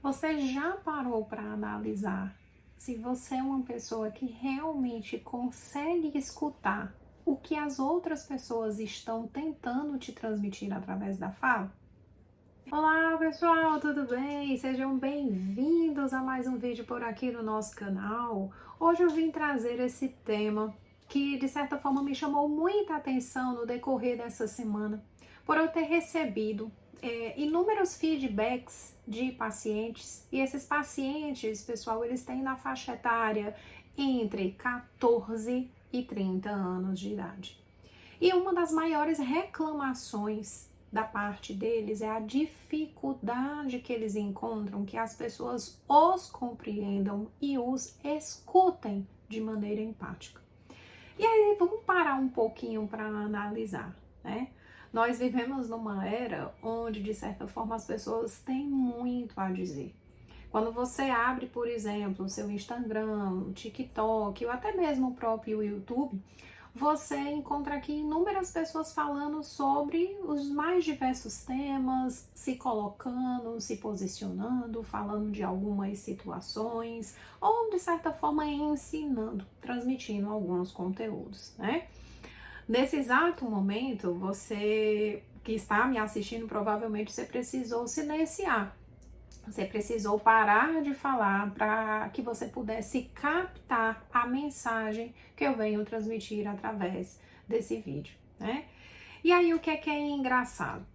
Você já parou para analisar se você é uma pessoa que realmente consegue escutar o que as outras pessoas estão tentando te transmitir através da fala? Olá pessoal, tudo bem? Sejam bem-vindos a mais um vídeo por aqui no nosso canal. Hoje eu vim trazer esse tema que de certa forma me chamou muita atenção no decorrer dessa semana, por eu ter recebido inúmeros feedbacks de pacientes, e esses pacientes, pessoal, eles têm na faixa etária entre 14 e 30 anos de idade. E uma das maiores reclamações da parte deles é a dificuldade que eles encontram que as pessoas os compreendam e os escutem de maneira empática. E aí, vamos parar um pouquinho para analisar, né? Nós vivemos numa era onde, de certa forma, as pessoas têm muito a dizer. Quando você abre, por exemplo, o seu Instagram, o TikTok ou até mesmo o próprio YouTube, você encontra aqui inúmeras pessoas falando sobre os mais diversos temas, se colocando, se posicionando, falando de algumas situações ou de certa forma ensinando, transmitindo alguns conteúdos, né? Nesse exato momento, você que está me assistindo, provavelmente você precisou silenciar. Você precisou parar de falar para que você pudesse captar a mensagem que eu venho transmitir através desse vídeo, né? E aí, o que é engraçado?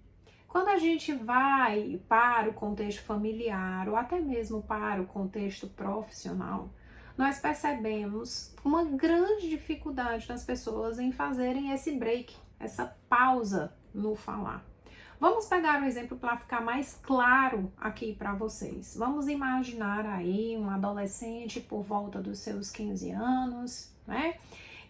Quando a gente vai para o contexto familiar ou até mesmo para o contexto profissional, nós percebemos uma grande dificuldade das pessoas em fazerem esse break, essa pausa no falar. Vamos pegar um exemplo para ficar mais claro aqui para vocês. Vamos imaginar aí um adolescente por volta dos seus 15 anos, né?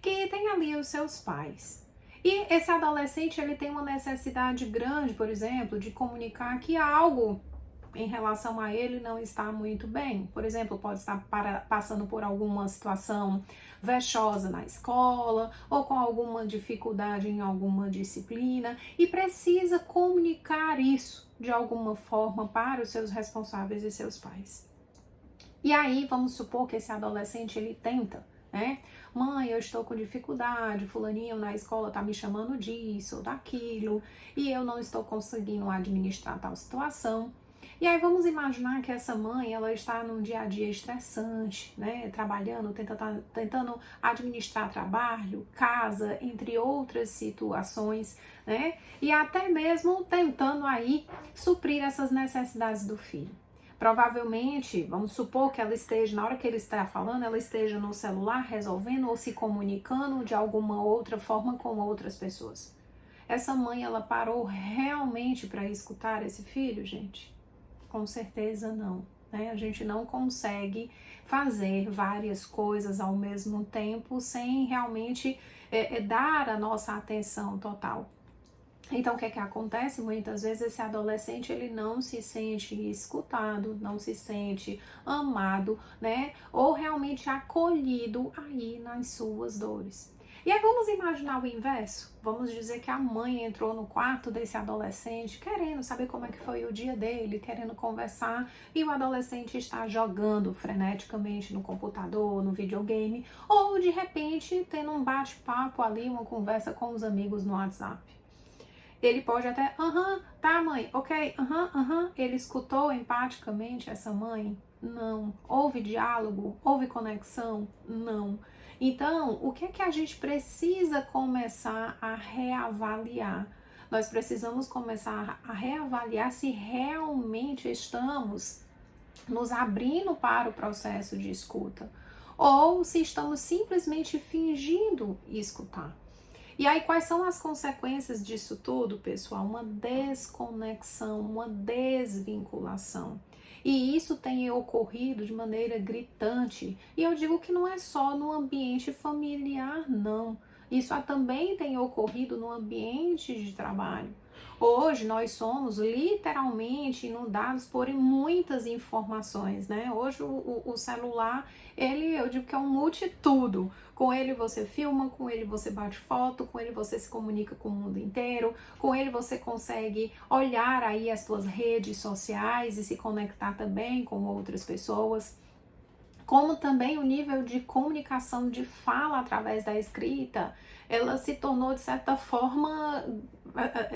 Que tem ali os seus pais. E esse adolescente, ele tem uma necessidade grande, por exemplo, de comunicar que algo em relação a ele não está muito bem. Por exemplo, pode estar passando por alguma situação vexosa na escola ou com alguma dificuldade em alguma disciplina e precisa comunicar isso de alguma forma para os seus responsáveis e seus pais. E aí, vamos supor que esse adolescente ele tenta, né? Mãe, eu estou com dificuldade, fulaninho na escola tá me chamando disso ou daquilo, e eu não estou conseguindo administrar tal situação. E aí vamos imaginar que essa mãe, ela está num dia a dia estressante, né? Trabalhando, tentando administrar trabalho, casa, entre outras situações, né? E até mesmo tentando aí suprir essas necessidades do filho. Provavelmente, vamos supor que ela esteja, na hora que ele está falando, ela esteja no celular resolvendo ou se comunicando de alguma outra forma com outras pessoas. Essa mãe, ela parou realmente para escutar esse filho, gente? Com certeza não, né? A gente não consegue fazer várias coisas ao mesmo tempo sem realmente dar a nossa atenção total. Então, o que acontece? Muitas vezes esse adolescente, ele não se sente escutado, não se sente amado, né? Ou realmente acolhido aí nas suas dores. E aí vamos imaginar o inverso? Vamos dizer que a mãe entrou no quarto desse adolescente querendo saber como é que foi o dia dele, querendo conversar, e o adolescente está jogando freneticamente no computador, no videogame, ou de repente tendo um bate-papo ali, uma conversa com os amigos no WhatsApp. Ele pode até, tá mãe, ok, Ele escutou empaticamente essa mãe? Não. Houve diálogo? Houve conexão? Não. Então, o que é que a gente precisa começar a reavaliar? Nós precisamos começar a reavaliar se realmente estamos nos abrindo para o processo de escuta ou se estamos simplesmente fingindo escutar. E aí, quais são as consequências disso tudo, pessoal? Uma desconexão, uma desvinculação. E isso tem ocorrido de maneira gritante. E eu digo que não é só no ambiente familiar, não. Isso também tem ocorrido no ambiente de trabalho, Hoje nós somos literalmente inundados por muitas informações, né? Hoje o celular, eu digo que é um multitudo. Com ele você filma, com ele você bate foto, com ele você se comunica com o mundo inteiro, com ele você consegue olhar aí as suas redes sociais e se conectar também com outras pessoas. Como também o nível de comunicação de fala através da escrita, ela se tornou de certa forma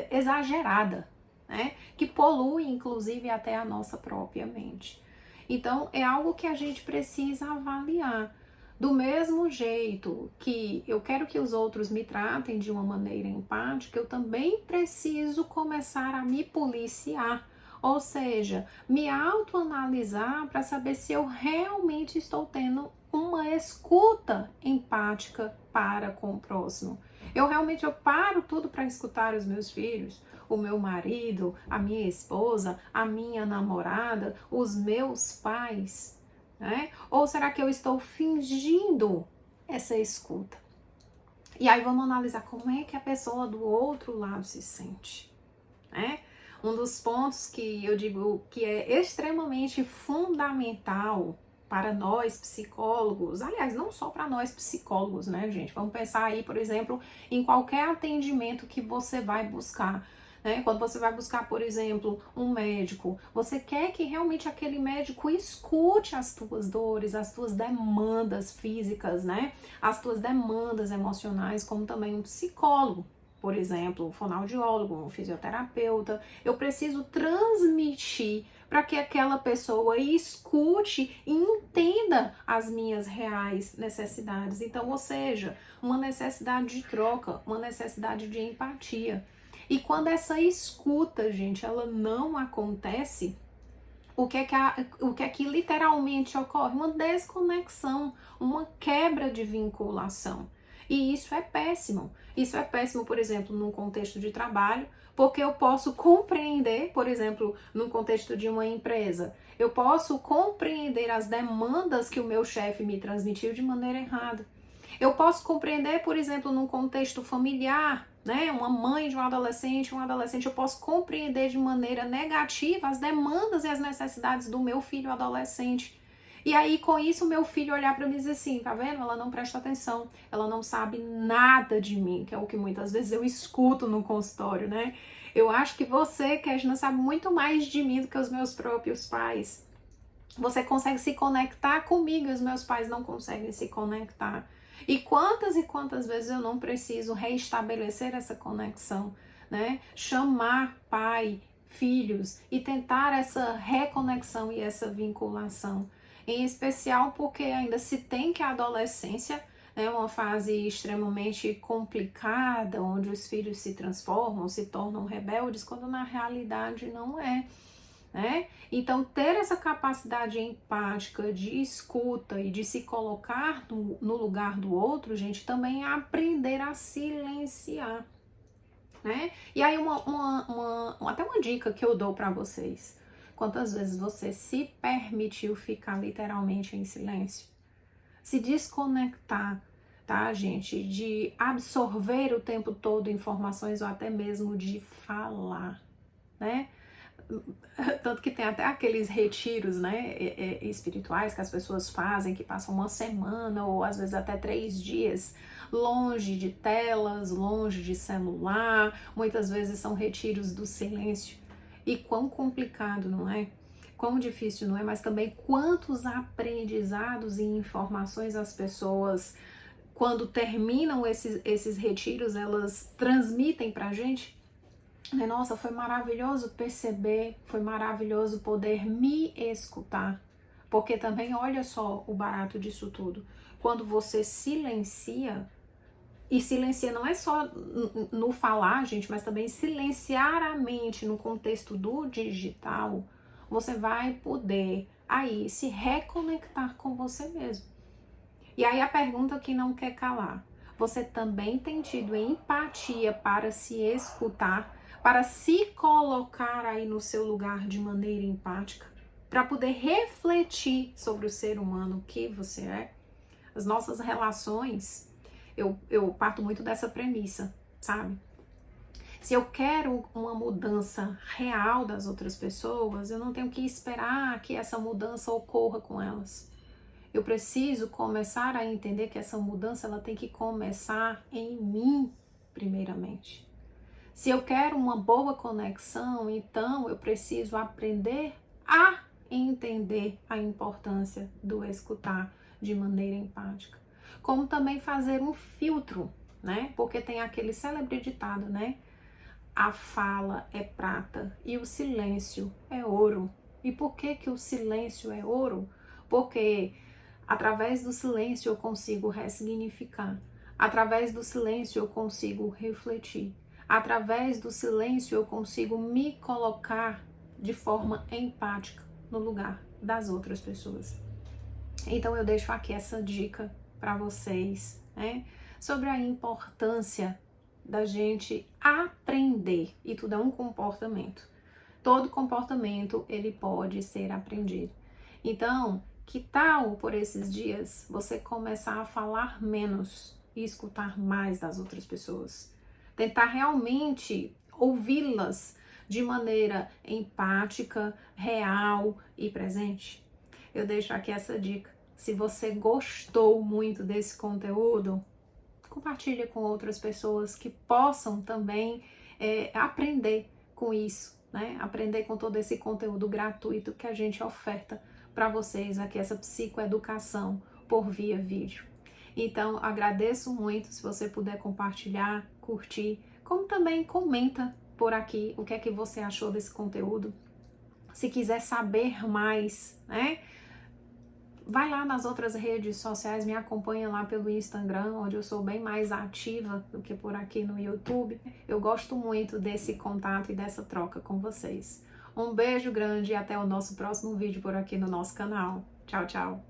exagerada, né? Que polui inclusive até a nossa própria mente. Então é algo que a gente precisa avaliar. Do mesmo jeito que eu quero que os outros me tratem de uma maneira empática, eu também preciso começar a me policiar. Ou seja, me autoanalisar para saber se eu realmente estou tendo uma escuta empática para com o próximo. Eu paro tudo para escutar os meus filhos, o meu marido, a minha esposa, a minha namorada, os meus pais, né? Ou será que eu estou fingindo essa escuta? E aí vamos analisar como é que a pessoa do outro lado se sente, né? Um dos pontos que eu digo que é extremamente fundamental para nós psicólogos, aliás, não só para nós psicólogos, né, gente? Vamos pensar aí, por exemplo, em qualquer atendimento que você vai buscar. Né? Quando você vai buscar, por exemplo, um médico, você quer que realmente aquele médico escute as tuas dores, as tuas demandas físicas, né? As tuas demandas emocionais, como também um psicólogo. Por exemplo, um fonoaudiólogo, um fisioterapeuta, eu preciso transmitir para que aquela pessoa escute e entenda as minhas reais necessidades. Então, ou seja, uma necessidade de troca, uma necessidade de empatia. E quando essa escuta, gente, ela não acontece, o que é que literalmente ocorre? Uma desconexão, uma quebra de vinculação. E isso é péssimo. Isso é péssimo, por exemplo, num contexto de trabalho, porque eu posso compreender, por exemplo, num contexto de uma empresa, eu posso compreender as demandas que o meu chefe me transmitiu de maneira errada. Eu posso compreender, por exemplo, num contexto familiar, né? Uma mãe de um adolescente, eu posso compreender de maneira negativa as demandas e as necessidades do meu filho adolescente. E aí, com isso, o meu filho olhar para mim e dizer assim, tá vendo? Ela não presta atenção, ela não sabe nada de mim, que é o que muitas vezes eu escuto no consultório, né? Eu acho que você, Kesna, sabe muito mais de mim do que os meus próprios pais. Você consegue se conectar comigo e os meus pais não conseguem se conectar. E quantas vezes eu não preciso reestabelecer essa conexão, né? Chamar pai, filhos e tentar essa reconexão e essa vinculação. Em especial porque ainda se tem que a adolescência é uma fase extremamente complicada, onde os filhos se transformam, se tornam rebeldes, quando na realidade não é. Né? Então, ter essa capacidade empática de escuta e de se colocar no lugar do outro, gente, também é aprender a silenciar, né? E aí, até uma dica que eu dou para vocês. Quantas vezes você se permitiu ficar literalmente em silêncio? Se desconectar, tá, gente? De absorver o tempo todo informações ou até mesmo de falar, né? Tanto que tem até aqueles retiros, né, espirituais que as pessoas fazem, que passam uma semana ou às vezes até 3 dias longe de telas, longe de celular. Muitas vezes são retiros do silêncio. E quão complicado, não é? Quão difícil, não é? Mas também quantos aprendizados e informações as pessoas, quando terminam esses retiros, elas transmitem pra gente. Nossa, foi maravilhoso perceber, foi maravilhoso poder me escutar, porque também olha só o barato disso tudo. Quando você silencia, e silencia não é só no falar, gente, mas também silenciar a mente no contexto do digital, você vai poder aí se reconectar com você mesmo. E aí a pergunta que não quer calar: você também tem tido empatia para se escutar, para se colocar aí no seu lugar de maneira empática, para poder refletir sobre o ser humano que você é? As nossas relações, eu parto muito dessa premissa, sabe? Se eu quero uma mudança real das outras pessoas, eu não tenho que esperar que essa mudança ocorra com elas. Eu preciso começar a entender que essa mudança ela tem que começar em mim, primeiramente. Se eu quero uma boa conexão, então eu preciso aprender a entender a importância do escutar de maneira empática. Como também fazer um filtro, né? Porque tem aquele célebre ditado, né? A fala é prata e o silêncio é ouro. E por que que o silêncio é ouro? Porque através do silêncio eu consigo ressignificar. Através do silêncio eu consigo refletir. Através do silêncio eu consigo me colocar de forma empática no lugar das outras pessoas. Então eu deixo aqui essa dica para vocês, né, sobre a importância da gente aprender, e tudo é um comportamento. Todo comportamento ele pode ser aprendido. Então, que tal por esses dias você começar a falar menos e escutar mais das outras pessoas? Tentar realmente ouvi-las de maneira empática, real e presente. Eu deixo aqui essa dica. Se você gostou muito desse conteúdo, compartilhe com outras pessoas que possam também aprender com isso, né? Aprender com todo esse conteúdo gratuito que a gente oferta para vocês aqui, essa psicoeducação por via vídeo. Então, agradeço muito se você puder compartilhar, curtir, como também comenta por aqui o que é que você achou desse conteúdo. Se quiser saber mais, né? Vai lá nas outras redes sociais, me acompanha lá pelo Instagram, onde eu sou bem mais ativa do que por aqui no YouTube. Eu gosto muito desse contato e dessa troca com vocês. Um beijo grande e até o nosso próximo vídeo por aqui no nosso canal. Tchau, tchau!